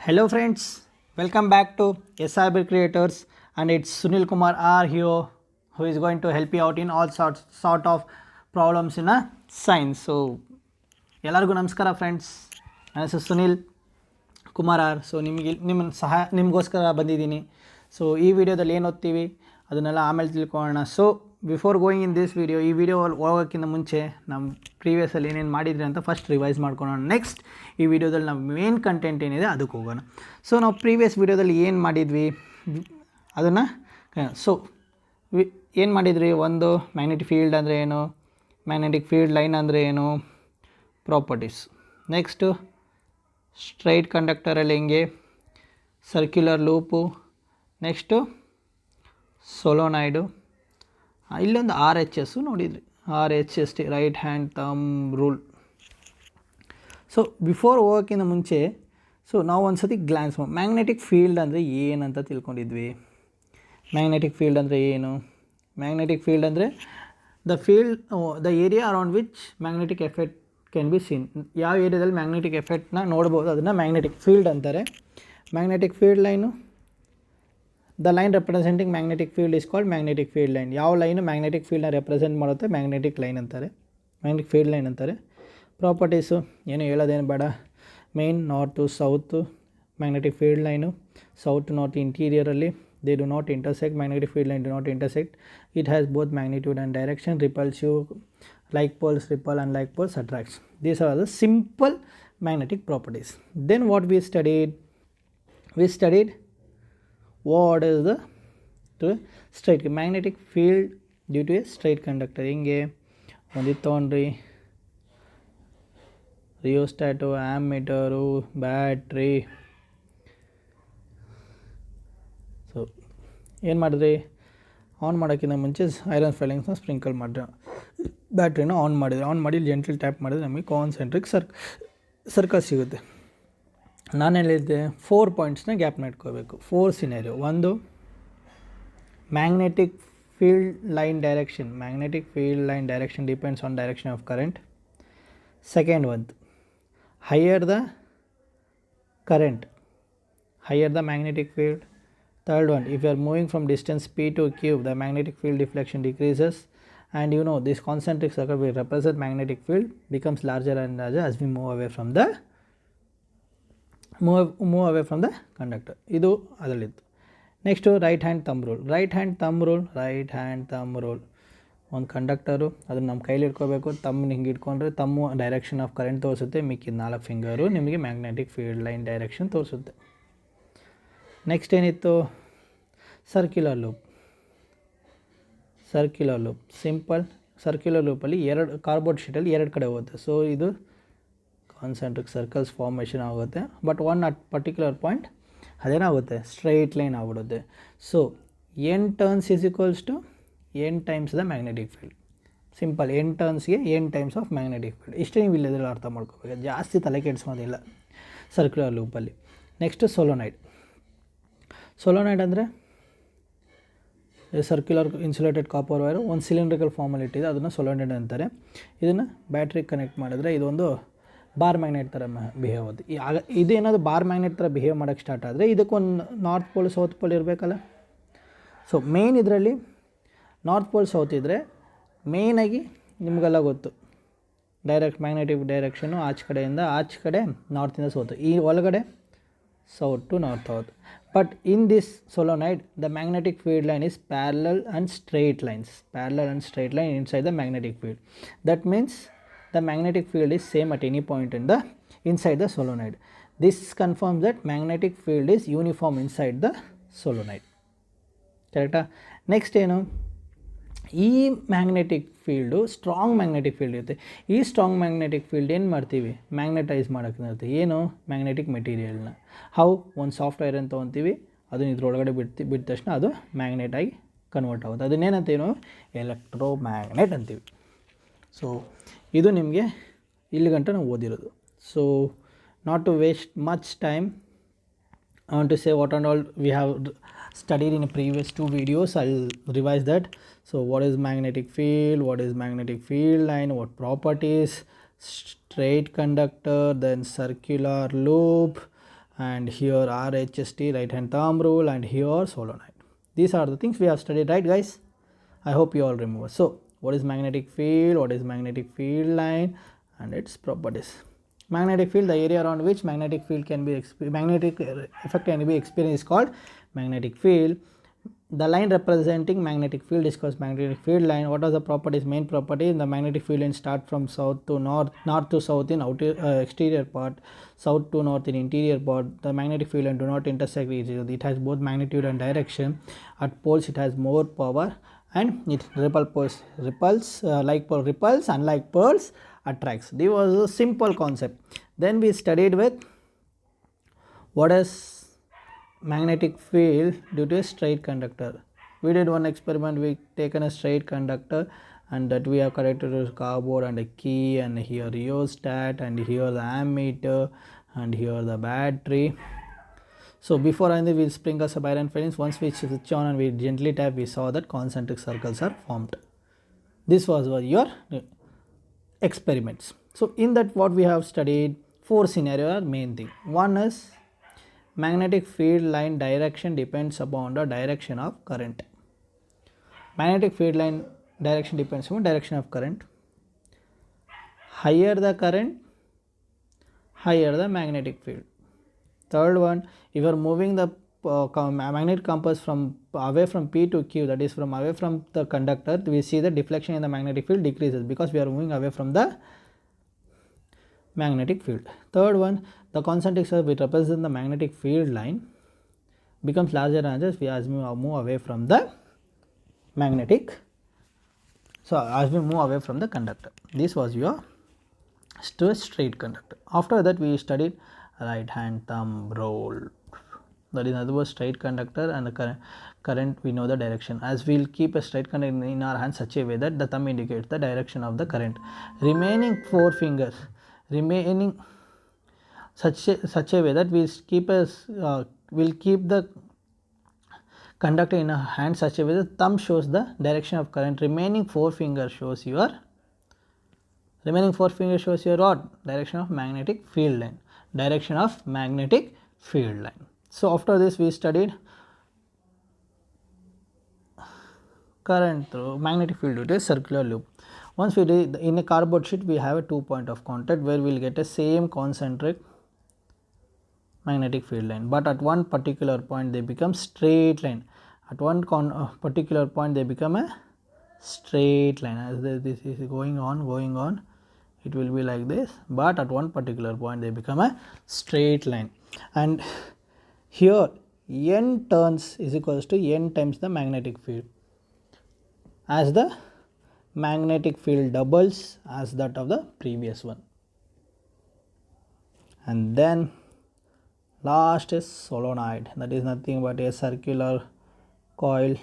Hello friends, welcome back to SIB Creators, and it's Sunil Kumar R here who is going to help you out in all sort of problems in a science. So ಎಲ್ಲರಿಗೂ ನಮಸ್ಕಾರ friends, ನನ್ನ ಹೆಸರು Sunil Kumar R. So ನಿಮಗೋಸ್ಕರ ಬಂದಿದ್ದೀನಿ. So ಈ ವಿಡಿಯೋದಲ್ಲಿ ಏನು ಓದ್ತೀವಿ ಅದನ್ನೆಲ್ಲ ಆಮೇಲೆ ತಿಳ್ಕೊಳ್ಳೋಣ. So before going in this video, ಈ ವಿಡಿಯೋ ಹೋಗೋಕ್ಕಿಂತ ಮುಂಚೆ ನಮ್ಮ ಪ್ರೀವಿಯಸಲ್ಲಿ ಏನೇನು ಮಾಡಿದ್ರಿ ಅಂತ ಫಸ್ಟ್ ರಿವೈಸ್ ಮಾಡ್ಕೊಳ್ಳೋಣ. ನೆಕ್ಸ್ಟ್ ಈ ವಿಡಿಯೋದಲ್ಲಿ ನಾವು ಮೇನ್ ಕಂಟೆಂಟ್ ಏನಿದೆ ಅದಕ್ಕೆ ಹೋಗೋಣ. ಸೊ ನಾವು ಪ್ರೀವಿಯಸ್ ವಿಡಿಯೋದಲ್ಲಿ ಏನು ಮಾಡಿದ್ವಿ ಅದನ್ನು ಏನು ಮಾಡಿದ್ರಿ, ಒಂದು ಮ್ಯಾಗ್ನೆಟಿಕ್ ಫೀಲ್ಡ್ ಅಂದರೆ ಏನು, ಮ್ಯಾಗ್ನೆಟಿಕ್ ಫೀಲ್ಡ್ ಲೈನ್ ಅಂದರೆ ಏನು, ಪ್ರಾಪರ್ಟೀಸ್. ನೆಕ್ಸ್ಟು ಸ್ಟ್ರೈಟ್ ಕಂಡಕ್ಟರಲ್ಲಿ ಹೆಂಗೆ, ಸರ್ಕ್ಯುಲರ್ ಲೂಪು, ನೆಕ್ಸ್ಟು ಸೊಲೋನೈಡು, ಇಲ್ಲೊಂದು RHS ನೋಡಿದ್ರಿ, RHS right hand thumb rule. So before ಹೋಗೋಕ್ಕಿಂತ ಮುಂಚೆ ನಾವು ಒಂದು ಸತಿ ಗ್ಲಾನ್ಸ್ ಮ್ಯಾಗ್ನೆಟಿಕ್ ಫೀಲ್ಡ್ ಅಂದರೆ ಏನಂತ ತಿಳ್ಕೊಂಡಿದ್ವಿ. ಮ್ಯಾಗ್ನೆಟಿಕ್ ಫೀಲ್ಡ್ ಅಂದರೆ ಏನು? ಮ್ಯಾಗ್ನೆಟಿಕ್ ಫೀಲ್ಡ್ ಅಂದರೆ the area around which magnetic effect can be seen. ಯಾವ ಏರಿಯಾದಲ್ಲಿ ಮ್ಯಾಗ್ನೆಟಿಕ್ ಎಫೆಕ್ಟ್ನ ನೋಡ್ಬೋದು ಅದನ್ನು ಮ್ಯಾಗ್ನೆಟಿಕ್ ಫೀಲ್ಡ್ ಅಂತಾರೆ. Magnetic field line, the line representing magnetic field is called magnetic field line. ಯಾವ ಲೈನು ಮ್ಯಾಗ್ನೆಟಿಕ್ ಫೀಲ್ಡ್ನ ರೆಪ್ರೆಸೆಂಟ್ ಮಾಡುತ್ತೆ ಮ್ಯಾಗ್ನೆಟಿಕ್ ಲೈನ್ ಅಂತಾರೆ, ಮ್ಯಾಗ್ನೆಟಿಕ್ ಫೀಲ್ಡ್ ಲೈನ್ ಅಂತಾರೆ. ಪ್ರಾಪರ್ಟೀಸು ಏನು ಹೇಳೋದೇನು ಬೇಡ, main north south magnetic field line, south north ಇಂಟೀರಿಯರಲ್ಲಿ they do not intersect, magnetic field line do not intersect. It has both magnitude and direction, repulsive, like poles repel and like poles attracts. These are the simple magnetic properties. Then what we studied what is the straight magnetic field due to a straight conductor. ಹಿಂಗೆ ಒಂದು ತೊಗೊಂಡ್ರಿ, ರಿಯೋಸ್ಟಾಟು, ಆಮ್ಮೀಟರು, battery. So ಏನು ಮಾಡಿದ್ರಿ, on ಮಾಡೋಕ್ಕಿಂತ ಮುಂಚೆ iron ಫೈಲಿಂಗ್ಸ್ನ sprinkle ಮಾಡಿದ್ರೆ, ಬ್ಯಾಟ್ರಿನ on ಮಾಡಿ gentle tap ಮಾಡಿದ್ರೆ ನಮಗೆ ಕಾನ್ಸೆಂಟ್ರಿಕ್ ಸರ್ಕಲ್ ಸಿಗುತ್ತೆ. ನಾನು ಹೇಳಿದ್ದೆ 4 ಪಾಯಿಂಟ್ಸ್ನ ಗ್ಯಾಪ್ನ ಇಟ್ಕೋಬೇಕು. 4 ಸಿನಾರಿಯೋ. ಒಂದು magnetic field line direction, magnetic field line direction depends on direction of current. Second ಒಂದು higher the current, higher the magnetic field. Third one, if you are moving from distance p to q, the magnetic field deflection decreases, and you know this concentric circle will represent magnetic field becomes larger and larger as we move away from the conductor. ಇದು ಅದರಲ್ಲಿತ್ತು. Next right hand thumb rule. ಒಂದು conductor ಅದನ್ನು ನಮ್ಮ ಕೈಲಿ ಇಟ್ಕೋಬೇಕು, ತಮ್ಮನ್ನ ಹಿಂಗೆ ಇಟ್ಕೊಂಡ್ರೆ ತಮ್ಮ ಡೈರೆಕ್ಷನ್ ಆಫ್ ಕರೆಂಟ್ ತೋರಿಸುತ್ತೆ, ಮಿಕ್ಕಿದ 4 ಫಿಂಗರು ನಿಮಗೆ ಮ್ಯಾಗ್ನೆಟಿಕ್ ಫೀಲ್ಡ್ ಲೈನ್ ಡೈರೆಕ್ಷನ್ ತೋರಿಸುತ್ತೆ. ನೆಕ್ಸ್ಟ್ ಏನಿತ್ತು, ಸರ್ಕ್ಯುಲರ್ ಲೂಪ್. ಸಿಂಪಲ್ ಸರ್ಕ್ಯುಲರ್ ಲೂಪಲ್ಲಿ ಕಾರ್ಬೋರ್ಡ್ ಶೀಟಲ್ಲಿ 2 ಕಡೆ ಹೋಗುತ್ತೆ. ಸೊ ಇದು ಕಾನ್ಸೆಂಟ್ರಿಕ್ ಸರ್ಕಲ್ಸ್ ಫಾರ್ಮೇಷನ್ ಆಗುತ್ತೆ. But one at particular point ಅದೇನಾಗುತ್ತೆ, ಸ್ಟ್ರೈಟ್ ಲೈನ್ ಆಗ್ಬಿಡುತ್ತೆ. So n turns is equals to n times the magnetic field. Simple, n ಟರ್ನ್ಸ್ಗೆ n times of magnetic field. ಇಷ್ಟೇ ನೀವು ಇಲ್ಲದ್ರಲ್ಲಿ ಅರ್ಥ ಮಾಡ್ಕೋಬೇಕು, ಜಾಸ್ತಿ ತಲೆ ಕೆಡಿಸೋದಿಲ್ಲ ಸರ್ಕ್ಯುಲರ್ ಲೂಪಲ್ಲಿ. ನೆಕ್ಸ್ಟು ಸೊಲೋನೈಡ್ ಅಂದರೆ ಸರ್ಕ್ಯುಲರ್ ಇನ್ಸುಲೇಟೆಡ್ ಕಾಪರ್ ವೈರು ಒಂದು ಸಿಲಿಂಡ್ರಿಕಲ್ ಫಾರ್ಮಲ್ಲಿ ಇಟ್ಟಿದೆ, ಅದನ್ನು ಸೊಲೋನೈಡ್ ಅಂತಾರೆ. ಇದನ್ನು ಬ್ಯಾಟ್ರಿಗೆ ಕನೆಕ್ಟ್ ಮಾಡಿದ್ರೆ ಇದೊಂದು ಬಾರ್ ಮ್ಯಾಗ್ನೆಟ್ ಥರ ಬಿಹೇವ್ ಆಗುತ್ತೆ. ಇದೇನಾದರೂ ಬಾರ್ ಮ್ಯಾಗ್ನೆಟ್ ಥರ ಬಿಹೇವ್ ಮಾಡೋಕ್ಕೆ ಸ್ಟಾರ್ಟ್ ಆದರೆ ಇದಕ್ಕೊಂದು ನಾರ್ತ್ ಪೋಲ್ ಸೌತ್ ಪೋಲ್ ಇರಬೇಕಲ್ಲ. ಸೊ ಮೇನ್ ಇದರಲ್ಲಿ ನಾರ್ತ್ ಪೋಲ್ ಸೌತ್ ಇದ್ದರೆ ಮೇಯ್ನಾಗಿ ನಿಮಗೆಲ್ಲ ಗೊತ್ತು, ಡೈರೆಕ್ಟ್ ಮ್ಯಾಗ್ನೆಟಿಕ್ ಡೈರೆಕ್ಷನು ಆಚೆ ಕಡೆ ನಾರ್ತಿಂದ ಸೌತ್, ಈ ಒಳಗಡೆ south to north. But in this solenoid the magnetic field line is parallel and straight line inside the magnetic field. That means the magnetic field is same at any point inside the solenoid. This confirms that magnetic field is uniform inside the solenoid. Correct? Next ಏನು, ಈ magnetic field strong magnetic field ಇರುತ್ತೆ. ಈ strong magnetic field ಏನು ಮಾಡ್ತೀವಿ, magnetise ಮಾಡೋಕ್ಕಿರುತ್ತೆ. ಏನು, magnetic ಮೆಟೀರಿಯಲ್ನ. ಒಂದು soft iron ತೊಗೊತೀವಿ, ಅದನ್ನ ಇದ್ರೊಳಗಡೆ ಬಿಟ್ಟ ತಕ್ಷಣ ಅದು ಮ್ಯಾಗ್ನೆಟಾಗಿ ಕನ್ವರ್ಟ್ ಆಗುತ್ತೆ. ಅದನ್ನೇನಂತೀವಿ ನಾವು, ಎಲೆಕ್ಟ್ರೋ ಮ್ಯಾಗ್ನೆಟ್ ಅಂತೀವಿ. ಸೊ ಇದು ನಿಮಗೆ ಇಲ್ಲಿ ಗಂಟ ನಾವು ಓದಿರೋದು. So not to waste much time, I want to say what and all we have studied in previous 2 videos. I'll revise that. So what is magnetic field, what is magnetic field line, what properties, straight conductor, then circular loop, and here RHST, right hand thumb rule, and here solenoid. These are the things we have studied, right guys? I hope you all remember. So what is magnetic field, what is magnetic field line, and its properties. Magnetic field, the area around which magnetic field can be magnetic effect can be experienced, is called magnetic field. The line representing magnetic field is called magnetic field line. What are the properties? Main property: the magnetic field line start from south to north, north to south in outer exterior part, south to north in interior part. The magnetic field line do not intersect each other. It has both magnitude and direction. At poles it has more power, and it repels like pole repels, unlike poles attracts. This was a simple concept. Then we studied with what is magnetic field due to a straight conductor. We did one experiment. We taken a straight conductor and that we have connected to cardboard and a key, and here rheostat, and here the ammeter, and here the battery. So before anything, we'll sprinkle some iron filings. Once we switch on and we gently tap, we saw that concentric circles are formed. This was your experiments. So in that, what we have studied, 4 scenarios are main thing. One is magnetic field line direction depends upon the direction of current. Magnetic field line direction depends upon direction of current. Higher the current, higher the magnetic field. Third one, if you are moving the magnet compass from away from P to Q, that is from away from the conductor, we see the deflection in the magnetic field decreases because we are moving away from the magnetic field. Third one, the concentric circle which represents the magnetic field line becomes larger and larger as we move away from the magnetic. So as we move away from the conductor. This was your straight conductor. After that, we studied right hand thumb rule. That is, in other words, straight conductor and the current, we know the direction. As we will keep a straight conductor in our hand such a way that the thumb indicates the direction of the current. Remaining 4 fingers remaining such a way that we keep will keep the conductor in a hand such a way that thumb shows the direction of current. Remaining 4 fingers shows your what? Direction of magnetic field line. Direction of magnetic field line. So after this, we studied current through magnetic field due to a circular loop. Once we did in a cardboard sheet, we have a 2 point of contact where we will get a same concentric magnetic field line, but at one particular point they become straight line. At one particular point they become a straight line. As this is going on, it will be like this, but at one particular point they become a straight line. And here n turns is equals to n times the magnetic field. As the magnetic field doubles as that of the previous one. And then last is solenoid, that is nothing but a circular coil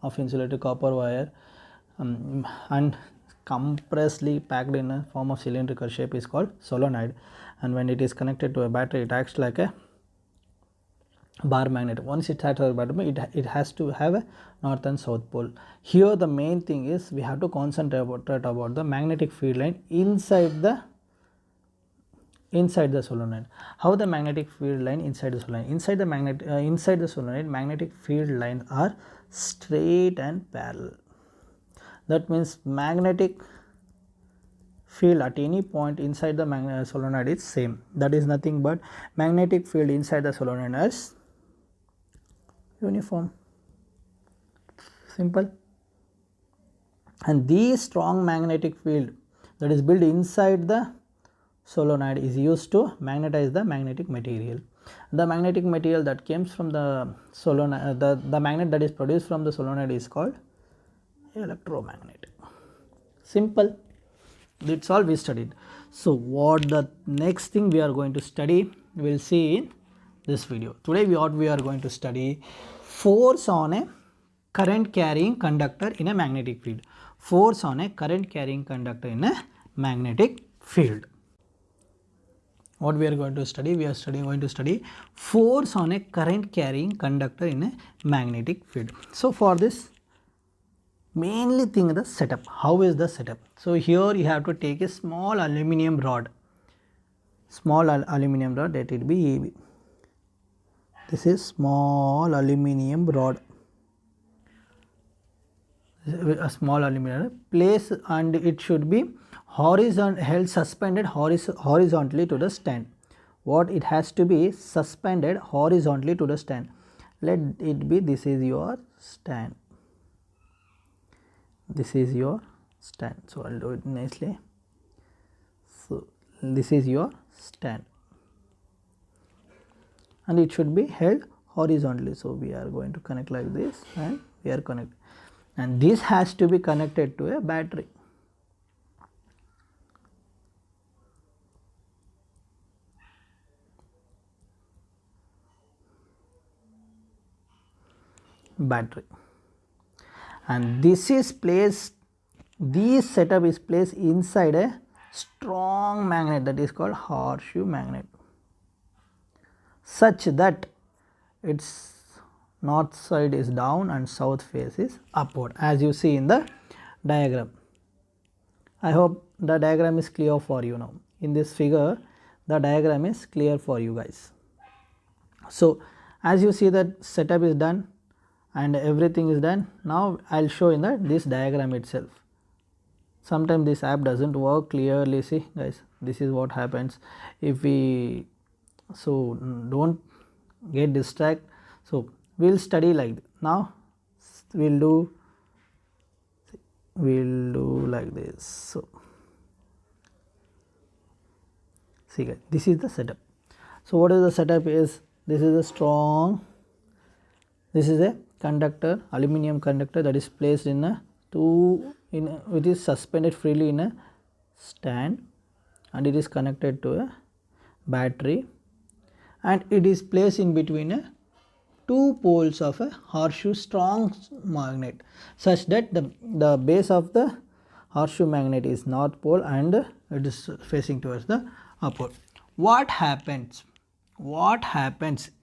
of insulated copper wire and compressly packed in a form of cylindrical shape is called solenoid, and when it is connected to a battery, it acts like a bar magnet. Once it acts like a bar magnet, it has to have a north and south pole. Here the main thing is we have to concentrate about the magnetic field line inside the solenoid. How the magnetic field line inside the solenoid? Inside the solenoid, magnetic field lines are straight and parallel. That means magnetic field at any point inside the solenoid is same. That is nothing but magnetic field inside the solenoid is uniform. Simple. And this strong magnetic field that is built inside the solenoid is used to magnetize the magnetic material. The magnetic material that comes from the solenoid, the magnet that is produced from the solenoid is called electromagnet. Simple. That's all we studied. So what the next thing we are going to study, we will see in this video. Today what we are going to study, force on a current carrying conductor in a magnetic field. Force on a current carrying conductor in a magnetic field. What we are going to study? We are going to study force on a current carrying conductor in a magnetic field. So for this, mainly thing the setup. How is the setup? So here you have to take a small aluminum rod. Let it be AB. This is small aluminium rod, a small aluminium place, and it should be held suspended horizontally to the stand. What it has to be suspended horizontally to the stand. Let it be, this is your stand, this is your stand. So I'll do it nicely. So this is your stand, and it should be held horizontally. So we are going to connect like this, and we are connected, and this has to be connected to a battery. Battery, and this setup is placed inside a strong magnet, that is called horseshoe magnet, such that its north side is down and south face is upward, as you see in the diagram. I hope the diagram is clear for you now. In this figure, the diagram is clear for you guys. So as you see, that setup is done and everything is done. Now I will show in this diagram itself. Sometimes this app doesn't work clearly. See guys, this is what happens if we, so don't get distracted. So we will study like this. Now we will do like this. So see guys, this is the setup. So what is the setup is, this is a strong, this is a conductor, aluminum conductor, that is placed in a which is suspended freely in a stand, and it is connected to a battery, and it is placed in between two poles of a horseshoe strong magnet, such that the base of the horseshoe magnet is north pole and it is facing towards the upward. What happens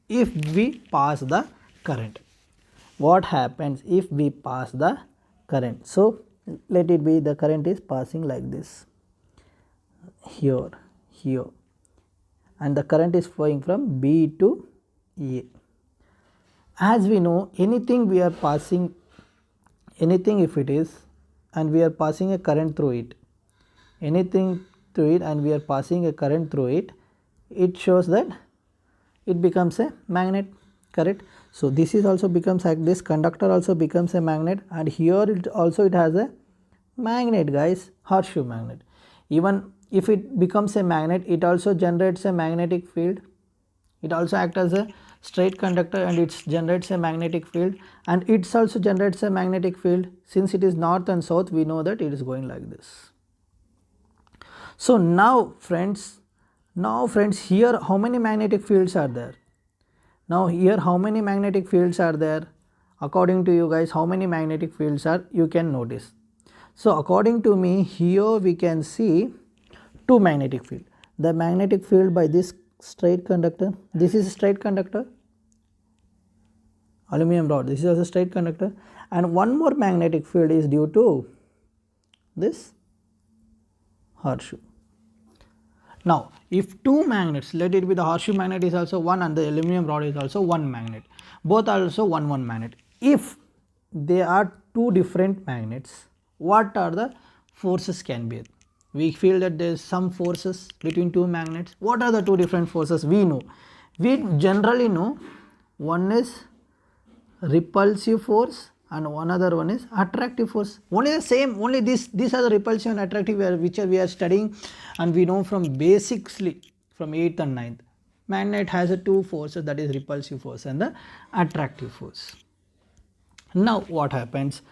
if we pass the current? What happens if we pass the current? So let it be, the current is passing like this, here, and the current is flowing from B to A. As we know, anything we are passing, anything if it is, and we are passing a current through it, anything through it, and we are passing a current through it, it shows that it becomes a magnet, correct? So this is also becomes like this, conductor also becomes a magnet, and here it also it has a magnet guys, horseshoe magnet. Even if it becomes a magnet, it also generates a magnetic field. It also acts as a straight conductor and it generates a magnetic field, and it also generates a magnetic field. Since it is north and south, we know that it is going like this. So now friends, here how many magnetic fields are there? Now here how many magnetic fields are there? According to you guys, how many magnetic fields are, you can notice. So according to me, here we can see two magnetic field. The magnetic field by this straight conductor, this is a straight conductor, aluminum rod, this is also a straight conductor, and one more magnetic field is due to this horseshoe. Now if two magnets, let it be the horseshoe magnet is also one and the aluminum rod is also one magnet, both are also one magnet. If they are two different magnets, what are the forces can be? We feel that there is some forces between two magnets. What are the two different forces? We know, we generally know, one is repulsive force and one other one is attractive force. Only the same, only these are the repulsive and attractive which we are studying, and we know from basically from 8th and 9th. Magnet has a two forces, that is repulsive force and the attractive force. Now what happens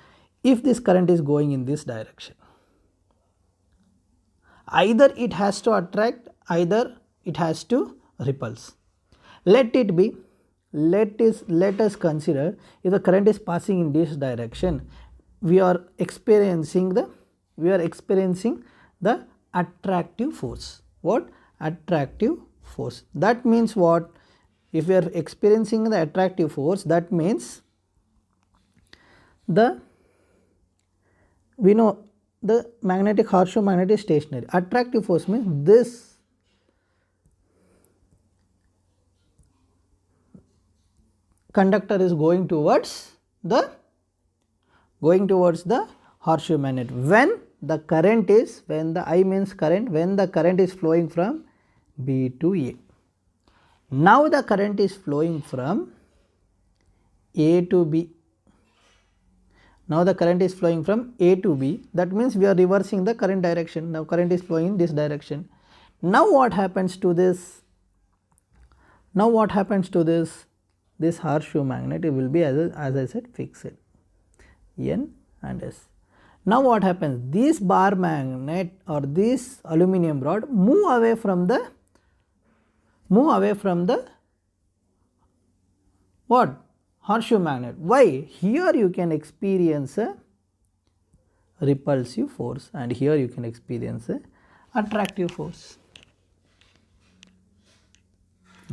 if this current is going in this direction? Either it has to attract, either it has to repulse. Let it be, let us consider, if the current is passing in this direction, we are experiencing the attractive force. What? Attractive force. That means what? If we are experiencing the attractive force, that means we know the magnetic horseshoe magnet is stationary. Attractive force means conductor is going towards the horseshoe magnet. When the current is, when the I means current, when the current is flowing from B to A. Now the current is flowing from A to B. Now the current is flowing from A to B. That means we are reversing the current direction. Now current is flowing in this direction. Now what happens to this? Now what happens to this? This horseshoe magnet, it will be as I said, fixed N and S. Now what happens? This bar magnet or this aluminum rod move away from the what? Horseshoe magnet. Why? Here you can experience a repulsive force and here you can experience a attractive force.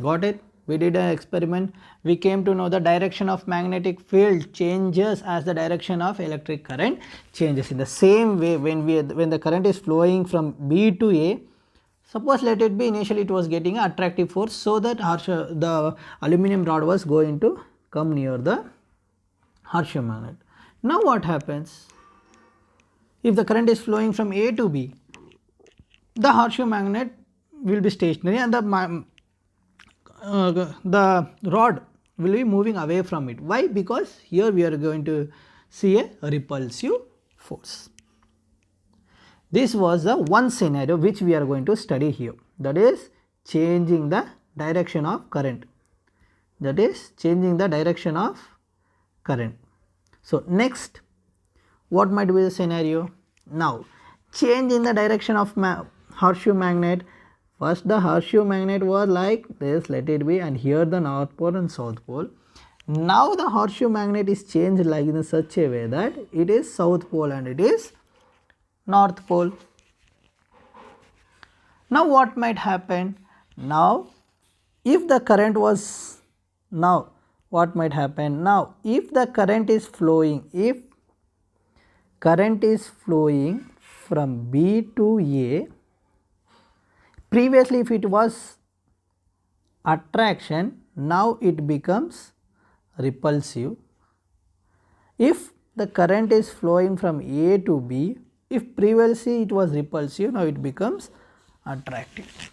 Got it? We did an experiment. We came to know the direction of magnetic field changes as the direction of electric current changes. In the same way, when the current is flowing from B to A, suppose let it be initially it was getting an attractive force, so that the aluminum rod was going to come near the horseshoe magnet. Now what happens? If the current is flowing from A to B, the horseshoe magnet will be stationary and the rod will be moving away from it. Why? Because here we are going to see a repulsive force. This was the one scenario which we are going to study here, that is changing the direction of current. That is changing the direction of current. So next, what might be the scenario? Now change in the direction of horseshoe magnet. First the horseshoe magnet was like this, let it be, and here the north pole and south pole. Now the horseshoe magnet is changed like in such a way that it is south pole and it is north pole. Now what might happen? Now if the current was, now what might happen? Now if the current is flowing, from B to A, previously if it was attraction, now it becomes repulsive. If the current is flowing from A to B, if previously it was repulsive, now it becomes attractive.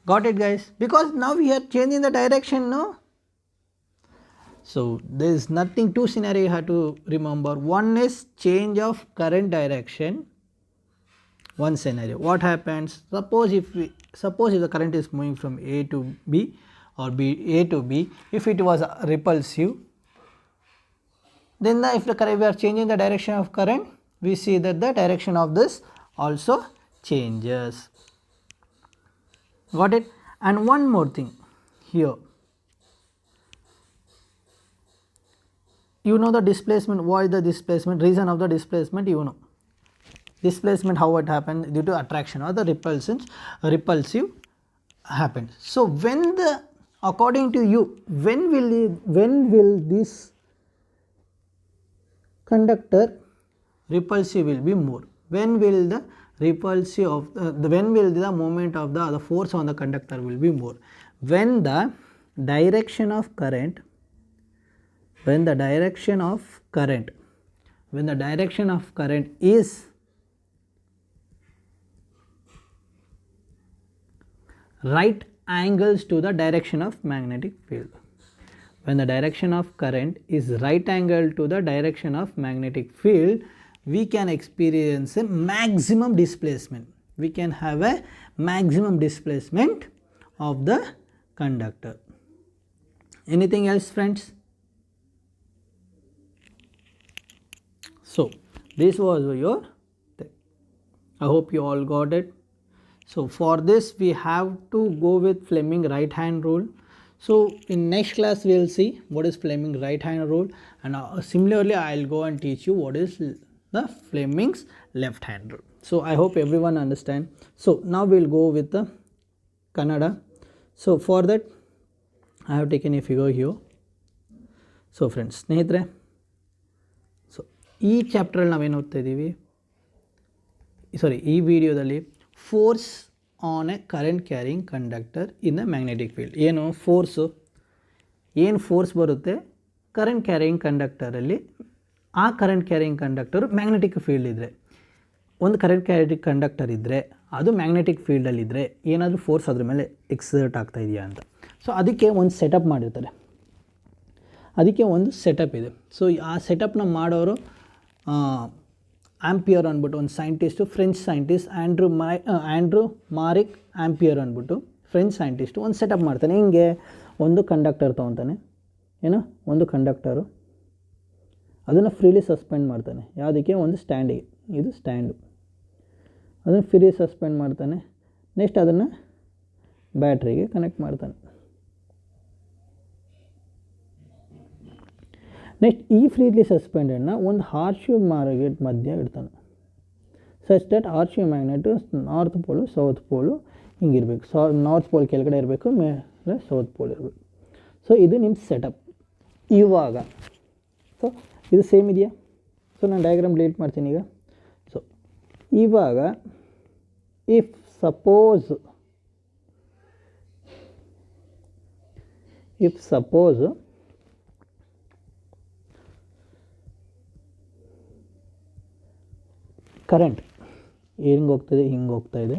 Got it, guys? Because now we are changing the direction, no? So there is nothing, two scenario you have to remember. One is change of current direction. One scenario, what happens? Suppose if the current is moving from A to B or A to B, if it was repulsive, then if we are changing the direction of current, we see that the direction of this also changes. Got it? And one more thing here, you know the displacement. Why the displacement? Reason of the displacement, you know. Displacement, how it happens? Due to attraction or the repulsive happens. So when according to you, when will this conductor repulsive will be more? When will the repulsive of when will the moment of the force on the conductor will be more? When the direction of current is right angles to the direction of magnetic field. When the direction of current is right angle to the direction of magnetic field, we can experience a maximum displacement. We can have a maximum displacement of the conductor. Anything else, friends? So this was your thing. I hope you all got it. So for this we have to go with Fleming right hand rule. So in next class we will see what is Fleming right hand rule, and similarly I will go and teach you what is the Fleming's left hand rule. So I hope everyone understand. So now we will go with the Kannada. So for that I have taken a figure here. So friends, ಸ್ನೇಹಿತರೆ, so ಈ ಚಾಪ್ಟ್ರಲ್ಲಿ ನಾವೇನು ಓದ್ತಾ ಇದ್ದೀವಿ, ಈ ವಿಡಿಯೋದಲ್ಲಿ force on a current carrying conductor in the magnetic field. ಏನು force, ಏನು ಫೋರ್ಸ್ ಬರುತ್ತೆ ಕರೆಂಟ್ ಕ್ಯಾರಿಂಗ್ ಕಂಡಕ್ಟರಲ್ಲಿ, ಆ current carrying conductor magnetic field ಇದ್ದರೆ, ಒಂದು ಕರೆಂಟ್ ಕ್ಯಾರಿಂಗ್ ಕಂಡಕ್ಟರ್ ಇದ್ದರೆ ಅದು ಮ್ಯಾಗ್ನೆಟಿಕ್ ಫೀಲ್ಡಲ್ಲಿದ್ದರೆ ಏನಾದರೂ ಫೋರ್ಸ್ ಅದ್ರ ಮೇಲೆ ಎಕ್ಸರ್ಟ್ ಆಗ್ತಾ ಇದೆಯಾ ಅಂತ. ಸೊ ಅದಕ್ಕೆ ಒಂದು ಸೆಟಪ್ ಮಾಡಿರ್ತಾರೆ, ಅದಕ್ಕೆ ಒಂದು ಸೆಟಪ್ ಇದೆ. ಸೊ ಆ ಸೆಟಪ್ನ ಮಾಡೋರು ಆಂಪಿಯರ್ ಅಂದ್ಬಿಟ್ಟು ಒಂದು scientist, French scientist Andre Marie Ampere ಅಂದ್ಬಿಟ್ಟು ಫ್ರೆಂಚ್ ಸೈಂಟಿಸ್ಟು ಒಂದು ಸೆಟಪ್ ಮಾಡ್ತಾನೆ. ಹಿಂಗೆ ಒಂದು ಕಂಡಕ್ಟರ್ ತೊಗೊತಾನೆ, ಏನೋ ಒಂದು ಕಂಡಕ್ಟರು, ಅದನ್ನು ಫ್ರೀಲಿ ಸಸ್ಪೆಂಡ್ ಮಾಡ್ತಾನೆ. ಯಾವುದಕ್ಕೆ? ಒಂದು ಸ್ಟ್ಯಾಂಡಿಗೆ. ಇದು ಸ್ಟ್ಯಾಂಡು, ಅದನ್ನು ಫ್ರೀ ಸಸ್ಪೆಂಡ್ ಮಾಡ್ತಾನೆ. ನೆಕ್ಸ್ಟ್ ಅದನ್ನು ಬ್ಯಾಟ್ರಿಗೆ ಕನೆಕ್ಟ್ ಮಾಡ್ತಾನೆ. ನೆಕ್ಸ್ಟ್ ಈ ಫ್ರೀಲಿ ಸಸ್ಪೆಂಡೆಡ್ನ ಒಂದು ಹಾರ್ಶ್ ಮ್ಯಾಗ್ನೆಟ್ ಮಧ್ಯೆ ಇಡ್ತಾನೆ. Such that horseshoe magnet north pole south pole ಹಿಂಗಿರಬೇಕು. ನಾರ್ತ್ ಪೋಲ್ ಕೆಳಗಡೆ ಇರಬೇಕು, ಮೇಲೆ ಸೌತ್ ಪೋಲ್ ಇರಬೇಕು. ಸೊ ಇದು ನಿಮ್ಮ ಸೆಟಪ್. ಇವಾಗ ಸೊ ಇದು ಸೇಮ್ ಇದೆಯಾ? ಸೊ ನಾನು ಡಯಾಗ್ರಾಮ್ ಡಿಲೀಟ್ ಮಾಡ್ತೀನಿ ಈಗ. ಸೊ ಇವಾಗ ಇಫ್ ಸಪೋಸ್ ಕರೆಂಟ್ ಹಿಂಗೆ ಹೋಗ್ತಾಯಿದೆ, ಹಿಂಗೆ ಹೋಗ್ತಾಯಿದೆ,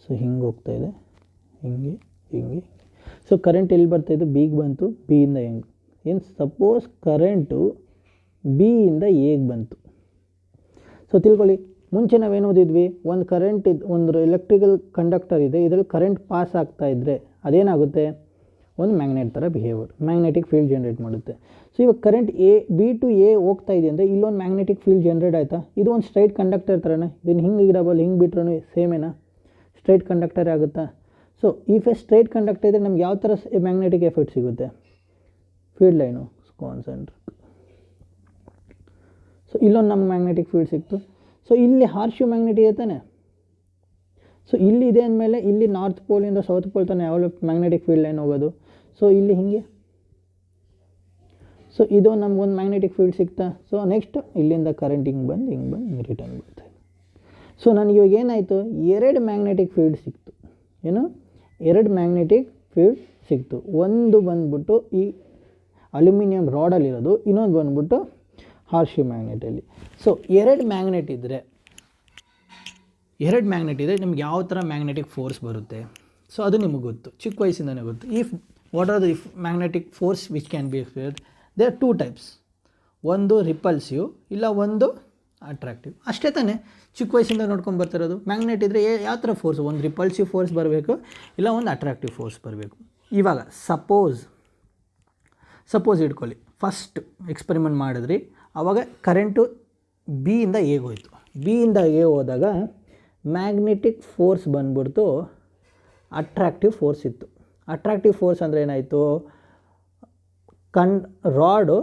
ಸೊ ಹಿಂಗೆ ಹೋಗ್ತಾಯಿದೆ, ಹಿಂಗೆ ಹಿಂಗೆ. ಸೊ ಕರೆಂಟ್ ಎಲ್ಲಿ ಬರ್ತಾಯಿದ್ದು? ಬಿಗೆ ಬಂತು, ಬಿಯಿಂದ ಹೆಂಗೆ. ಏನು ಸಪೋಸ್ ಕರೆಂಟು ಬಿಯಿಂದ ಎಗೆ ಬಂತು. ಸೊ ತಿಳ್ಕೊಳ್ಳಿ, ಮುಂಚೆ ನಾವೇನು ಓದಿದ್ವಿ, ಒಂದು ಕರೆಂಟ್ ಒಂದು ಎಲೆಕ್ಟ್ರಿಕಲ್ ಕಂಡಕ್ಟರ್ ಇದೆ, ಇದರಲ್ಲಿ ಕರೆಂಟ್ ಪಾಸ್ ಆಗ್ತಾಯಿದ್ರೆ ಅದೇನಾಗುತ್ತೆ? ಒಂದು ಮ್ಯಾಗ್ನೆಟ್ ಥರ ಬಿಹೇವಿಯರ್, ಮ್ಯಾಗ್ನೆಟಿಕ್ ಫೀಲ್ಡ್ ಜನ್ರೇಟ್ ಮಾಡುತ್ತೆ. ಸೊ ಇವಾಗ ಕರೆಂಟ್ ಬಿ ಟು ಎ ಹೋಗ್ತಾ ಇದೆ ಅಂದರೆ ಇಲ್ಲೊಂದು ಮ್ಯಾಗ್ನೆಟಿಕ್ ಫೀಲ್ಡ್ ಜನ್ರೇಟ್ ಆಯಿತಾ? ಇದು ಒಂದು ಸ್ಟ್ರೈಟ್ ಕಂಡಕ್ಟರ್ ಥರನೇ, ಇದನ್ನು ಹಿಂಗೆ ಇಡಬಲ್ಲ, ಹಿಂಗೆ ಬಿಟ್ರೂ ಸೇಮೇನಾ? ಸ್ಟ್ರೈಟ್ ಕಂಡಕ್ಟರ್ ಆಗುತ್ತಾ? So if A straight conductor ಇದ್ದರೆ ನಮ್ಗೆ ಯಾವ ಥರ ಮ್ಯಾಗ್ನೆಟಿಕ್ ಎಫೆಕ್ಟ್ ಸಿಗುತ್ತೆ? Field line concentrate. ಸೊ ಇಲ್ಲೊಂದು ನಮ್ಗೆ ಮ್ಯಾಗ್ನೆಟಿಕ್ ಫೀಲ್ಡ್ ಸಿಕ್ತು. ಸೊ ಇಲ್ಲಿ ಹಾರ್ಶ್ ಮ್ಯಾಗ್ನೆಟ್ ಇದೆ ತಾನೆ. ಸೊ ಇಲ್ಲಿ ಇದೆ ಅಂದಮೇಲೆ ಇಲ್ಲಿ ನಾರ್ತ್ ಪೋಲಿಂದ ಸೌತ್ ಪೋಲ್ ತಾನೆ ಯಾವಾಗ ಮ್ಯಾಗ್ನೆಟಿಕ್ ಫೀಲ್ಡ್ ಲೈನ್ ಹೋಗೋದು. ಸೊ ಇಲ್ಲಿ ಹಿಂಗೆ, ಸೊ ಇದು ನಮಗೊಂದು ಮ್ಯಾಗ್ನೆಟಿಕ್ ಫೀಲ್ಡ್ ಸಿಗ್ತಾ. ಸೊ ನೆಕ್ಸ್ಟ್ ಇಲ್ಲಿಂದ ಕರೆಂಟ್ ಹಿಂಗೆ ಬಂದು ರಿಟರ್ನ್ ಬರುತ್ತೆ. ಸೊ ನನಗೆ ಇವಾಗ ಏನಾಯಿತು? ಎರಡು ಮ್ಯಾಗ್ನೆಟಿಕ್ ಫೀಲ್ಡ್ ಸಿಕ್ತು. ಏನು? ಎರಡು ಮ್ಯಾಗ್ನೆಟಿಕ್ ಫೀಲ್ಡ್ ಸಿಕ್ತು. ಒಂದು ಬಂದ್ಬಿಟ್ಟು ಈ ಅಲ್ಯೂಮಿನಿಯಂ ರಾಡಲ್ಲಿರೋದು, ಇನ್ನೊಂದು ಬಂದ್ಬಿಟ್ಟು ಹಾರ್ಶ್ ಮ್ಯಾಗ್ನೆಟಲ್ಲಿ. ಸೊ ಎರಡು ಮ್ಯಾಗ್ನೆಟ್ ಇದ್ದರೆ ನಿಮ್ಗೆ ಯಾವ ಥರ ಮ್ಯಾಗ್ನೆಟಿಕ್ ಫೋರ್ಸ್ ಬರುತ್ತೆ? ಸೊ ಅದು ನಿಮಗೆ ಗೊತ್ತು, ಚಿಕ್ಕ ವಯಸ್ಸಿಂದನೇ ಗೊತ್ತು. What are the magnetic force which can be experienced? They are two types. ಒಂದು ರಿಪಲ್ಸಿವ್, ಇಲ್ಲ ಒಂದು ಅಟ್ರಾಕ್ಟಿವ್. ಅಷ್ಟೇ ತಾನೇ ಚಿಕ್ಕ ವಯಸ್ಸಿಂದ ನೋಡ್ಕೊಂಡು ಬರ್ತಿರೋದು. ಮ್ಯಾಗ್ನೆಟ್ ಇದ್ದರೆ ಯಾವ ಥರ ಫೋರ್ಸ್? ಒಂದು ರಿಪಲ್ಸಿವ್ ಫೋರ್ಸ್ ಬರಬೇಕು, ಇಲ್ಲ ಒಂದು ಅಟ್ರಾಕ್ಟಿವ್ ಫೋರ್ಸ್ ಬರಬೇಕು. ಇವಾಗ ಸಪೋಸ್ ಇಟ್ಕೊಳ್ಳಿ, ಫಸ್ಟ್ ಎಕ್ಸ್ಪೆರಿಮೆಂಟ್ ಮಾಡಿದ್ರಿ, ಆವಾಗ ಕರೆಂಟು ಬಿಯಿಂದ ಎಗೆ ಹೋಯಿತು. ಬಿಯಿಂದ ಎ ಹೋದಾಗ ಮ್ಯಾಗ್ನೆಟಿಕ್ ಫೋರ್ಸ್ ಬಂದ್ಬಿಡ್ತು ಅಟ್ರಾಕ್ಟಿವ್ ಫೋರ್ಸ್ ಇತ್ತು. ಅಟ್ರಾಕ್ಟಿವ್ ಫೋರ್ಸ್ ಅಂದರೆ ಏನಾಯಿತು? ರಾಡು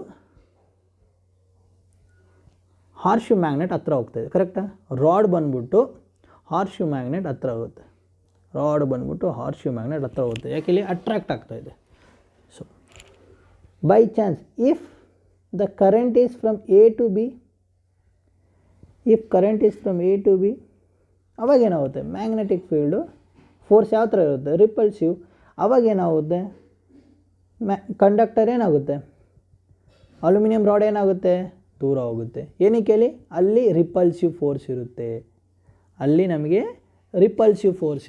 ಹಾರ್ಶ್ ಮ್ಯಾಗ್ನೆಟ್ ಹತ್ರ ಹೋಗ್ತಾಯಿದೆ, ಕರೆಕ್ಟಾ? ರಾಡ್ ಬಂದ್ಬಿಟ್ಟು ಹಾರ್ಶ್ ಮ್ಯಾಗ್ನೆಟ್ ಹತ್ರ ಹೋಗುತ್ತೆ. ಯಾಕೆ? ಇಲ್ಲಿ ಅಟ್ರಾಕ್ಟ್ ಆಗ್ತಾಯಿದೆ. So by chance if the current is from A to B, ಅವಾಗೇನಾಗುತ್ತೆ? ಮ್ಯಾಗ್ನೆಟಿಕ್ ಫೀಲ್ಡು ಫೋರ್ಸ್ ಯಾವ ಥರ ಇರುತ್ತೆ? ರಿಪಲ್ಸಿವ್. ಅವಾಗೇನಾಗುತ್ತೆ? ಕಂಡಕ್ಟರ್ ಏನಾಗುತ್ತೆ? ಅಲ್ಯೂಮಿನಿಯಂ ರಾಡ್ ಏನಾಗುತ್ತೆ? ದೂರ ಹೋಗುತ್ತೆ. ಏನಕ್ಕೆ? ಅಲ್ಲಿ ರಿಪಲ್ಸಿವ್ ಫೋರ್ಸ್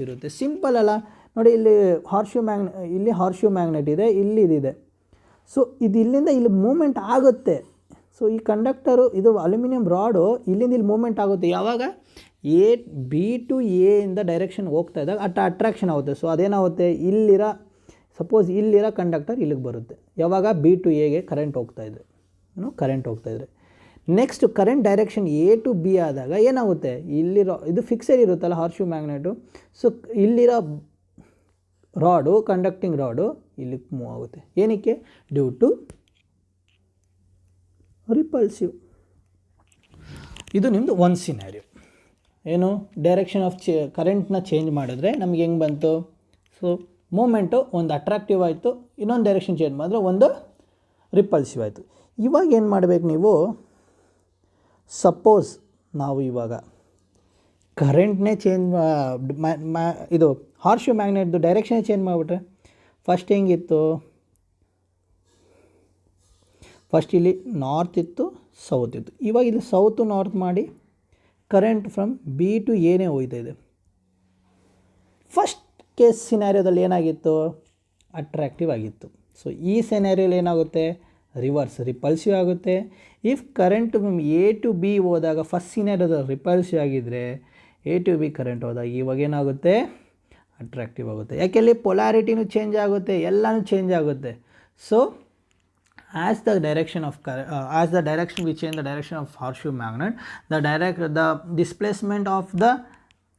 ಇರುತ್ತೆ. ಸಿಂಪಲ್ ಅಲ್ಲ ನೋಡಿ. ಇಲ್ಲಿ ಹಾರ್ಶ್ ಮ್ಯಾಗ್ನೆಟ್ ಇದೆ, ಇಲ್ಲಿ ಇದಿದೆ. ಸೊ ಇದು ಇಲ್ಲಿಂದ ಇಲ್ಲಿ ಮೂಮೆಂಟ್ ಆಗುತ್ತೆ. ಸೊ ಈ ಕಂಡಕ್ಟರು, ಇದು ಅಲ್ಯೂಮಿನಿಯಂ ರಾಡು ಇಲ್ಲಿಂದ ಇಲ್ಲಿ ಮೂಮೆಂಟ್ ಆಗುತ್ತೆ. ಯಾವಾಗ? ಬಿ ಟು ಎ ಇಂದ ಡೈರೆಕ್ಷನ್ ಹೋಗ್ತಾ ಇದ್ದಾಗ ಅಟ್ರಾಕ್ಷನ್ ಆಗುತ್ತೆ. ಸೊ ಅದೇನಾಗುತ್ತೆ? ಸಪೋಸ್ ಇಲ್ಲಿರೋ ಕಂಡಕ್ಟರ್ ಇಲ್ಲಿಗೆ ಬರುತ್ತೆ. ಯಾವಾಗ? ಬಿ ಟು ಎಗೆ ಕರೆಂಟ್ ಹೋಗ್ತಾ ಇದ್ದರೆ. Next current direction A to B ಆದಾಗ ಏನಾಗುತ್ತೆ? ಇದು ಫಿಕ್ಸೆಡ್ ಇರುತ್ತಲ್ಲ ಹಾರ್ಶ್ ಮ್ಯಾಗ್ನೆಟು. ಸೊ ಇಲ್ಲಿರೋ ರಾಡು, ಕಂಡಕ್ಟಿಂಗ್ ರಾಡು ಇಲ್ಲಿಗೆ ಮೂವ್ ಆಗುತ್ತೆ. ಏನಕ್ಕೆ? Due to repulsive. ಇದು ನಿಮ್ಮದು ಒಂದು ಸಿನಾರಿಯೋ. ಏನು? ಡೈರೆಕ್ಷನ್ ಆಫ್ ಕರೆಂಟ್ನ ಚೇಂಜ್ ಮಾಡಿದ್ರೆ ನಮಗೆ ಹೆಂಗೆ ಬಂತು? ಸೊ ಮೂಮೆಂಟು ಒಂದು ಅಟ್ರಾಕ್ಟಿವ್ ಆಯಿತು, ಇನ್ನೊಂದು ಡೈರೆಕ್ಷನ್ ಚೇಂಜ್ ಮಾಡಿದ್ರೆ ಒಂದು ರಿಪಲ್ಸಿವ್ ಆಯಿತು. ಇವಾಗ ಏನು ಮಾಡಬೇಕು ನೀವು? ಸಪೋಸ್ ನಾವು ಇವಾಗ ಕರೆಂಟ್ನೇ ಚೇಂಜ್ ಇದು ಹಾರ್ಶ್ ಮ್ಯಾಗ್ನೆಟ್ದು ಡೈರೆಕ್ಷನ್ ಚೇಂಜ್ ಮಾಡಿಬಿಟ್ರೆ ಫಸ್ಟ್ ಹೆಂಗಿತ್ತು, ಫಸ್ಟ್ ಇಲ್ಲಿ ನಾರ್ತ್ ಇತ್ತು ಸೌತ್ ಇತ್ತು, ಇವಾಗ ಇಲ್ಲಿ ಸೌತು ನಾರ್ತ್ ಮಾಡಿ ಕರೆಂಟ್ ಫ್ರಮ್ ಬಿ ಟು ಎನೇ ಹೋಗ್ತಾ ಇದೆ. ಫಸ್ಟ್ ಕೇಸ್ ಸಿನಾರಿಯೋದಲ್ಲಿ ಏನಾಗಿತ್ತು, ಅಟ್ರಾಕ್ಟಿವ್ ಆಗಿತ್ತು. ಸೊ ಈ ಸಿನಾರಿಯೋಲಿ ಏನಾಗುತ್ತೆ, ರಿವರ್ಸ್ ರಿಪಲ್ಸಿವ್ ಆಗುತ್ತೆ. If current A to B ಹೋದಾಗ ಫಸ್ಟ್ ಸಿನಾರಿಯೋದಲ್ಲಿ ರಿಪಲ್ಸಿವ್ ಆಗಿದ್ದರೆ ಎ ಟು ಬಿ ಕರೆಂಟ್ ಹೋದಾಗ ಇವಾಗ ಏನಾಗುತ್ತೆ, ಅಟ್ರಾಕ್ಟಿವ್ ಆಗುತ್ತೆ. ಯಾಕೆ ಅಲ್ಲಿ ಪೊಲಾರಿಟಿನೂ ಚೇಂಜ್ ಆಗುತ್ತೆ, ಎಲ್ಲನೂ ಚೇಂಜ್ ಆಗುತ್ತೆ. So as the direction we change the direction of horseshoe magnet, the displacement of the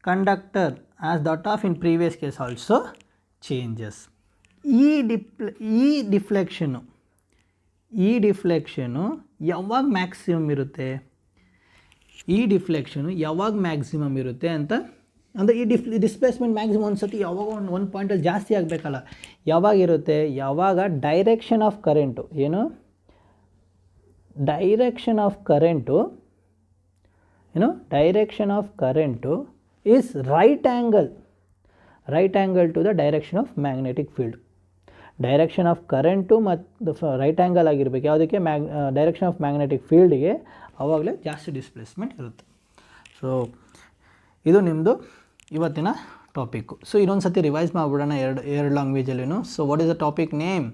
conductor as that of in previous case also changes. ಈ ಡಿಫ್ಲೆಕ್ಷನು ಯಾವಾಗ ಮ್ಯಾಕ್ಸಿಮಮ್ ಇರುತ್ತೆ, ಈ ಡಿಫ್ಲೆಕ್ಷನು ಯಾವಾಗ ಮ್ಯಾಕ್ಸಿಮಮ್ ಇರುತ್ತೆ ಅಂತ ಅಂದರೆ ಈ ಡಿಸ್ಪ್ಲೇಸ್ಮೆಂಟ್ ಮ್ಯಾಕ್ಸಿಮಮ್ ಒಂದು ಸತಿ ಯಾವಾಗ ಒಂದು ಪಾಯಿಂಟಲ್ಲಿ ಜಾಸ್ತಿ ಆಗಬೇಕಲ್ಲ, ಯಾವಾಗಿರುತ್ತೆ, ಯಾವಾಗ direction of current direction of current is right angle to the direction of magnetic field. Direction of current ಮತ್ತು ರೈಟ್ ಆ್ಯಂಗಲ್ ಆಗಿರಬೇಕು ಯಾವುದಕ್ಕೆ, ಡೈರೆಕ್ಷನ್ ಆಫ್ ಮ್ಯಾಗ್ನೆಟಿಕ್ ಫೀಲ್ಡ್ಗೆ, ಆವಾಗಲೇ ಜಾಸ್ತಿ ಡಿಸ್ಪ್ಲೇಸ್ಮೆಂಟ್ ಇರುತ್ತೆ. ಸೊ ಇದು ನಿಮ್ಮದು ಇವತ್ತಿನ ಟಾಪಿಕ್ಕು. ಸೊ ಇದೊಂದು ಸತಿ ರಿವೈಸ್ ಮಾಡಿಬಿಡೋಣ ಎರಡು ಲ್ಯಾಂಗ್ವೇಜಲ್ಲಿನೂ. So what is the topic name,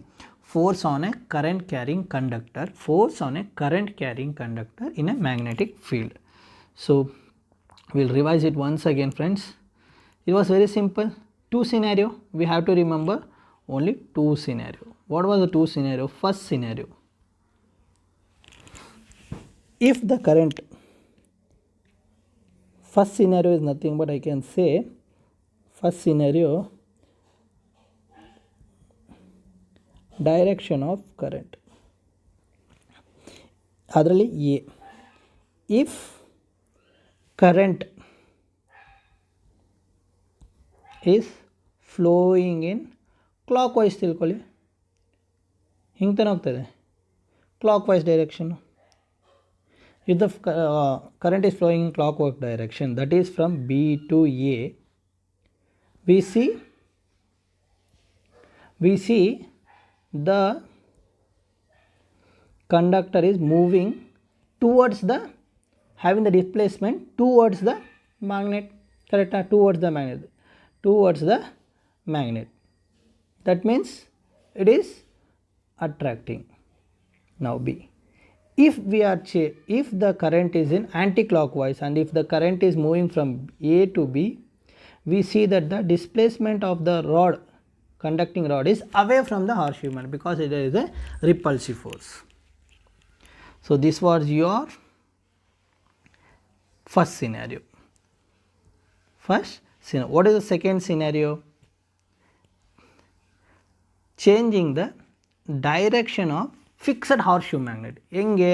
force on a current carrying conductor, force on a current carrying conductor in a magnetic field. So will revise it once again friends. It was very simple. 2 scenario we have to remember, only 2 scenario. What was the 2 scenario? First scenario, if the current, first scenario is nothing but I can say first scenario, direction of current, ಅದರಲ್ಲಿ A, if current is flowing in clockwise, ತಿಳ್ಕೊಳ್ಳಿ, ಹಿಂಗೆ ತಾನೆ ಹೋಗ್ತದೆ clockwise direction. If the current is flowing in clockwise direction, that is from B to A, we see the conductor is moving towards the, having the displacement towards the magnet, correct? Towards the magnet. That means it is attracting. Now B, if the current is in anti-clockwise and if the current is moving from A to B, we see that the displacement of the rod, conducting rod, is away from the horseshoe magnet because it is a repulsive force. So this was your first scenario. What is the second scenario? Changing the direction of fixed horseshoe magnet. ಹೆಂಗೆ,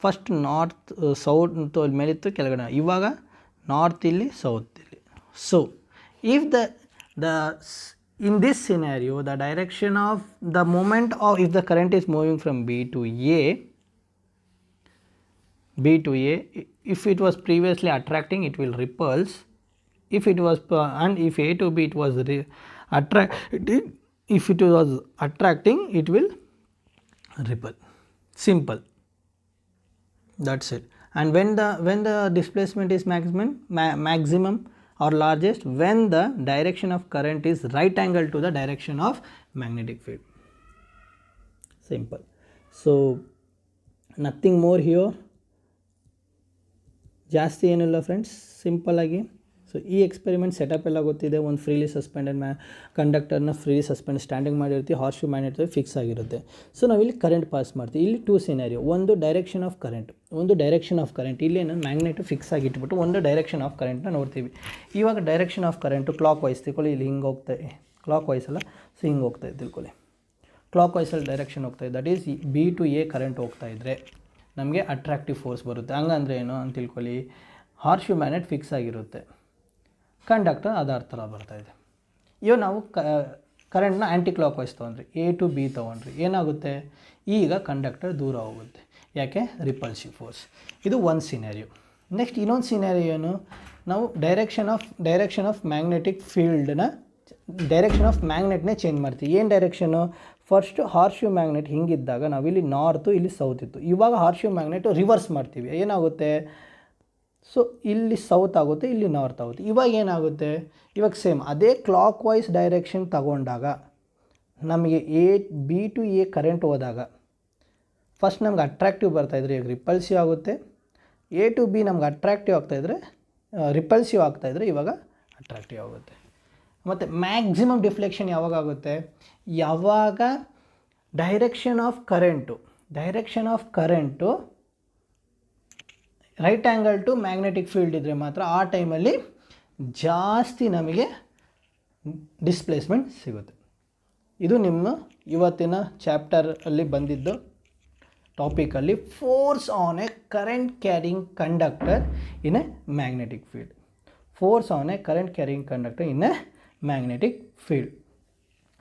first north south ಮೇಲಿತ್ತು ಕೆಳಗಡೆ, ಇವಾಗ north ಇಲ್ಲಿ south ಇಲ್ಲಿ. So if in this scenario the direction of the moment of, if the current is moving from B to A, if it was previously attracting, it will repulse. If it was and if A to B it was if it was attracting, it will repel. Simple, that's it. And when the displacement is maximum or largest, when the direction of current is right angle to the direction of magnetic field. Simple. So nothing more here, ಜಾಸ್ತಿ ಏನಿಲ್ಲ friends, simple ಆಗಿ. So ಈ experiment setup ಎಲ್ಲ ಗೊತ್ತಿದೆ. ಒಂದು freely suspended ಕಂಡಕ್ಟರ್ನ freely standing ಮಾಡಿರ್ತೀವಿ, ಹಾರ್ಶೂ magnet fix ಆಗಿರುತ್ತೆ. ಸೊ ನಾವಿಲ್ಲಿ ಕರೆಂಟ್ ಪಾಸ್ ಮಾಡ್ತೀವಿ. ಇಲ್ಲಿ 2 ಸಿನಾರಿಯೋ, ಒಂದು ಡೈರೆಕ್ಷನ್ ಆಫ್ ಕರೆಂಟ್, ಇಲ್ಲಿ ನಾನು ಮ್ಯಾಗ್ನೆಟ್ ಫಿಕ್ಸ್ ಆಗಿಟ್ಬಿಟ್ಟು ಒಂದು ಡೈರೆಕ್ಷನ್ ಆಫ್ ಕರೆಂಟ್ನ ನೋಡ್ತೀವಿ. ಇವಾಗ direction of current clockwise ತಿಳ್ಕೊಳ್ಳಿ, ಇಲ್ಲಿ ಹಿಂಗೆ ಹೋಗ್ತಾಯಿದೆ, ಕ್ಲಾಕ್ ವೈಸ್ ಅಲ್ಲ, ಸೊ ಹಿಂಗೆ ಹೋಗ್ತಾಯಿದೆ ತಿಳ್ಕೊಳ್ಳಿ, ಕ್ಲಾಕ್ ವೈಸಲ್ಲಿ ಡೈರೆಕ್ಷನ್ ಹೋಗ್ತಾಯಿದೆ. That is B to A current ಹೋಗ್ತಾಯಿದ್ರೆ ನಮಗೆ ಅಟ್ರಾಕ್ಟಿವ್ ಫೋರ್ಸ್ ಬರುತ್ತೆ. ಹಂಗಂದ್ರೆ ಏನು ಅಂತ ತಿಳ್ಕೊಳ್ಳಿ, ಹಾರ್ಶೂ ಮ್ಯಾಗ್ನೆಟ್ ಫಿಕ್ಸ್ ಆಗಿರುತ್ತೆ, ಕಂಡಕ್ಟರ್ ಅದರ ಥರ ಬರ್ತಾಯಿದೆ. ಇವಾಗ ನಾವು ಕರೆಂಟ್ನ ಆ್ಯಂಟಿ ಕ್ಲಾಕ್ ವೈಸ್ ತೊಗೊಂಡ್ರಿ, A to B ತೊಗೊಂಡ್ರಿ, ಏನಾಗುತ್ತೆ, ಈಗ ಕಂಡಕ್ಟರ್ ದೂರ ಹೋಗುತ್ತೆ. ಯಾಕೆ, ರಿಪಲ್ಸಿವ್ ಫೋರ್ಸ್. ಇದು ಒಂದು ಸಿನಾರಿಯೋ. ನೆಕ್ಸ್ಟ್ ಇನ್ನೊಂದು ಸಿನಾರಿಯೋನು ನಾವು ಡೈರೆಕ್ಷನ್ ಆಫ್ ಮ್ಯಾಗ್ನೆಟಿಕ್ ಫೀಲ್ಡ್ನ ಡೈರೆಕ್ಷನ್ ಆಫ್ ಮ್ಯಾಗ್ನೆಟ್ನೇ ಚೇಂಜ್ ಮಾಡ್ತೀವಿ. ಏನು ಡೈರೆಕ್ಷನು? ಫಸ್ಟ್ ಹಾರ್ಶ್ಯೂ ಮ್ಯಾಗ್ನೆಟ್ ಹಿಂಗಿದ್ದಾಗ ನಾವಿಲ್ಲಿ ನಾರ್ತು ಇಲ್ಲಿ ಸೌತ್ ಇತ್ತು. ಇವಾಗ ಹಾರ್ಶ್ಯೂ ಮ್ಯಾಗ್ನೆಟು ರಿವರ್ಸ್ ಮಾಡ್ತೀವಿ. ಏನಾಗುತ್ತೆ? ಸೊ ಇಲ್ಲಿ ಸೌತ್ ಆಗುತ್ತೆ, ಇಲ್ಲಿ ನಾರ್ತ್ ಆಗುತ್ತೆ. ಇವಾಗ ಏನಾಗುತ್ತೆ? ಇವಾಗ ಸೇಮ್ ಅದೇ ಕ್ಲಾಕ್ ವೈಸ್ ಡೈರೆಕ್ಷನ್ ತಗೊಂಡಾಗ ನಮಗೆ ಬಿ ಟು ಎ ಕರೆಂಟ್ ಹೋದಾಗ ಫಸ್ಟ್ ನಮ್ಗೆ ಅಟ್ರಾಕ್ಟಿವ್ ಬರ್ತಾಯಿದ್ರೆ ಈಗ ರಿಪಲ್ಸಿವ್ ಆಗುತ್ತೆ. ಎ ಟು ಬಿ ನಮ್ಗೆ ಅಟ್ರಾಕ್ಟಿವ್ ಆಗ್ತಾಯಿದ್ರೆ ರಿಪಲ್ಸಿವ್ ಆಗ್ತಾಯಿದ್ರೆ ಇವಾಗ ಅಟ್ರಾಕ್ಟಿವ್ ಆಗುತ್ತೆ. ಮತ್ತು ಮ್ಯಾಕ್ಸಿಮಮ್ ಡಿಫ್ಲೆಕ್ಷನ್ ಯಾವಾಗ ಆಗುತ್ತೆ? ಯಾವಾಗ direction of current right angle to magnetic field ಇದ್ದರೆ ಮಾತ್ರ ಆ ಟೈಮಲ್ಲಿ ಜಾಸ್ತಿ ನಮಗೆ ಡಿಸ್ಪ್ಲೇಸ್ಮೆಂಟ್ ಸಿಗುತ್ತೆ. ಇದು ನಿಮ್ಮ ಇವತ್ತಿನ ಚಾಪ್ಟರಲ್ಲಿ ಬಂದಿದ್ದು ಟಾಪಿಕಲ್ಲಿ force on a current carrying conductor in a magnetic field. Force on a current carrying conductor in a magnetic field.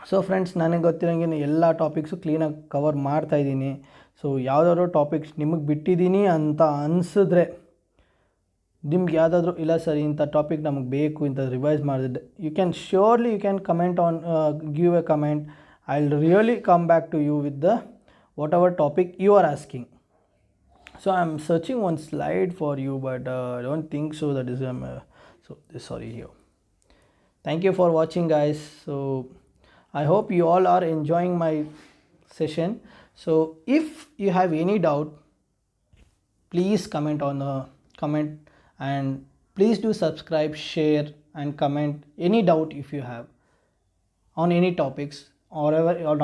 So friends, ನನಗೆ ಗೊತ್ತಿರೋಂಗೆ ಎಲ್ಲ ಟಾಪಿಕ್ಸು ಕ್ಲೀನಾಗಿ ಕವರ್ ಮಾಡ್ತಾಯಿದ್ದೀನಿ. ಸೊ ಯಾವುದಾದ್ರೂ ಟಾಪಿಕ್ಸ್ ನಿಮಗೆ ಬಿಟ್ಟಿದ್ದೀನಿ ಅಂತ ಅನಿಸಿದ್ರೆ, ನಿಮ್ಗೆ ಯಾವುದಾದ್ರೂ ಇಲ್ಲ ಸರ್ ಇಂಥ ಟಾಪಿಕ್ ನಮಗೆ ಬೇಕು, ಇಂಥ ರಿವೈಸ್ ಮಾಡಿದ್ರೆ, you can comment on give a comment. I will really come back to you with the whatever topic you are asking. So I am searching one slide for you, but I don't think so that is sorry here. Thank you for watching, guys. So I hope you all are enjoying my session. So if you have any doubt, please comment on the comment, and please do subscribe, share and comment any doubt if you have on any topics, or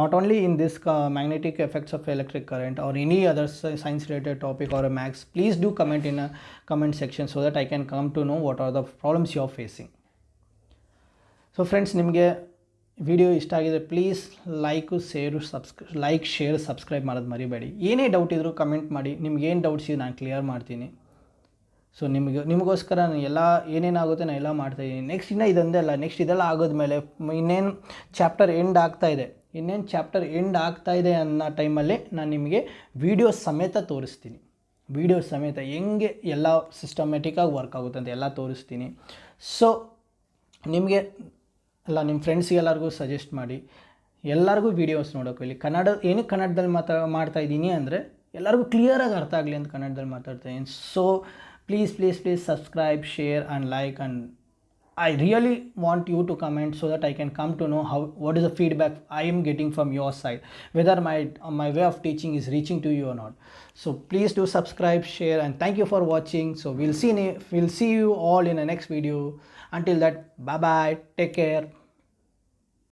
not only in this magnetic effects of electric current or any other science related topic or a max. Please do comment in a comment section so that I can come to know what are the problems you are facing. So friends, ನಿಮಗೆ video ಇಷ್ಟ ಆಗಿದರೆ please like share subscribe ಮಾಡೋದು ಮರಿಬೇಡಿ. ಏನೇ doubt ಇದ್ದರೂ comment ಮಾಡಿ. ನಿಮ್ಗೇನು doubts ಇದೆ ನಾನು ಕ್ಲಿಯರ್ ಮಾಡ್ತೀನಿ. ಸೊ ನಿಮಗೋಸ್ಕರ ಏನೇನಾಗುತ್ತೆ ನಾನು ಎಲ್ಲ ಮಾಡ್ತಾಯಿದ್ದೀನಿ. ನೆಕ್ಸ್ಟ್ ಇದೊಂದೇ ಅಲ್ಲ, ನೆಕ್ಸ್ಟ್ ಇದೆಲ್ಲ ಆಗೋದ್ಮೇಲೆ ಇನ್ನೇನು ಚಾಪ್ಟರ್ ಎಂಡ್ ಆಗ್ತಾಯಿದೆ ಅನ್ನೋ ಟೈಮಲ್ಲಿ ನಾನು ನಿಮಗೆ ವಿಡಿಯೋ ಸಮೇತ ತೋರಿಸ್ತೀನಿ. ವಿಡಿಯೋ ಸಮೇತ ಹೆಂಗೆ ಎಲ್ಲ ಸಿಸ್ಟಮೆಟಿಕ್ಕಾಗಿ ವರ್ಕ್ ಆಗುತ್ತೆ ಅಂತ ಎಲ್ಲ ತೋರಿಸ್ತೀನಿ. ಸೊ ನಿಮಗೆ ಅಲ್ಲ, ನಿಮ್ಮ ಫ್ರೆಂಡ್ಸಿಗೆಲ್ಲರಿಗೂ ಸಜೆಸ್ಟ್ ಮಾಡಿ. ಎಲ್ಲರಿಗೂ ವೀಡಿಯೋಸ್ ನೋಡೋಕೆ ಇಲ್ಲಿ ಕನ್ನಡದಲ್ಲಿ ಮಾಡ್ತಾಯಿದ್ದೀನಿ ಅಂದರೆ ಎಲ್ಲರಿಗೂ ಕ್ಲಿಯರಾಗಿ ಅರ್ಥ ಆಗಲಿ ಅಂತ ಕನ್ನಡದಲ್ಲಿ ಮಾತಾಡ್ತಾಯಿದ್ದೀನಿ. So please subscribe, share and like, and I really want you to comment so that I can come to know what is the feedback I am getting from your side, whether my way of teaching is reaching to you or not. So please do subscribe, share, and thank you for watching. So we'll see you all in the next video. Until that, bye bye, take care.